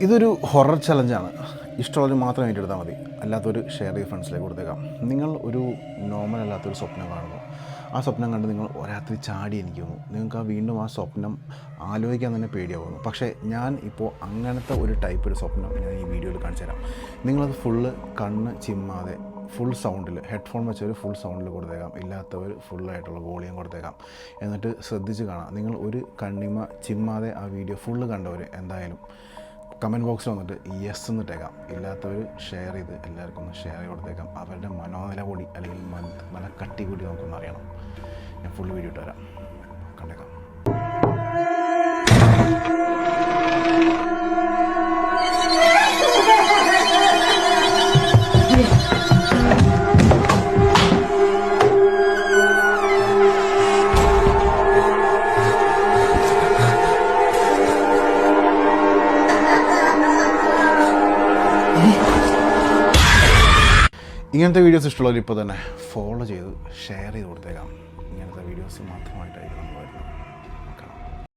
ഇതൊരു ഹൊറർ ചലഞ്ചാണ്. ഇഷ്ടമുള്ളവർ മാത്രം ഏറ്റെടുത്താൽ മതി, അല്ലാത്തൊരു ഷെയർ ചെയ്ത് ഫ്രണ്ട്സിലേക്ക് കൊടുത്തേക്കാം. നിങ്ങൾ ഒരു നോർമൽ അല്ലാത്തൊരു സ്വപ്നം കാണുന്നു. ആ സ്വപ്നം കണ്ട് നിങ്ങൾ രാത്രി ചാടി എനിക്കുന്നു. നിങ്ങൾക്ക് വീണ്ടും ആ സ്വപ്നം ആലോചിക്കാൻ തന്നെ പേടിയാവുന്നു. പക്ഷേ ഞാൻ ഇപ്പോൾ അങ്ങനത്തെ ഒരു ടൈപ്പ് ഒരു സ്വപ്നം ഞാൻ ഈ വീഡിയോയിൽ കാണിച്ചു തരാം. നിങ്ങളത് ഫുള്ള് കണ്ണ് ചിമ്മാതെ ഫുൾ സൗണ്ടിൽ ഹെഡ്ഫോൺ വെച്ചൊരു ഫുൾ സൗണ്ടിൽ കൊടുത്തേക്കാം, ഇല്ലാത്തവർ ഫുള്ളായിട്ടുള്ള വോളിയം കൊടുത്തേക്കാം. എന്നിട്ട് ശ്രദ്ധിച്ച് കാണാം. നിങ്ങൾ ഒരു കണ്ണിമ ചിമ്മാതെ ആ വീഡിയോ ഫുള്ള് കണ്ടവർ എന്തായാലും കമൻറ്റ് ബോക്സിൽ വന്നിട്ട് യെസ് എന്നിട്ടേക്കാം. ഇല്ലാത്തവർ ഷെയർ ചെയ്ത് എല്ലാവർക്കും ഒന്ന് ഷെയർ ചെയ്ത് കൊടുത്തേക്കാം. അവരുടെ മനോനില കൂടി അല്ലെങ്കിൽ നല്ല കട്ടി കൂടി നമുക്കൊന്ന് അറിയണം. ഞാൻ ഫുൾ വീഡിയോ ഇട്ട് വരാം, കണ്ടേക്കാം. ഇങ്ങനത്തെ വീഡിയോസ് ഇഷ്ടമുള്ളവർ ഇപ്പോൾ തന്നെ ഫോളോ ചെയ്ത് ഷെയർ ചെയ്ത് കൊടുത്തേക്കാം. ഇങ്ങനത്തെ വീഡിയോസ് മാത്രമായിട്ടായിരിക്കും നമ്മൾ വരുന്നത്.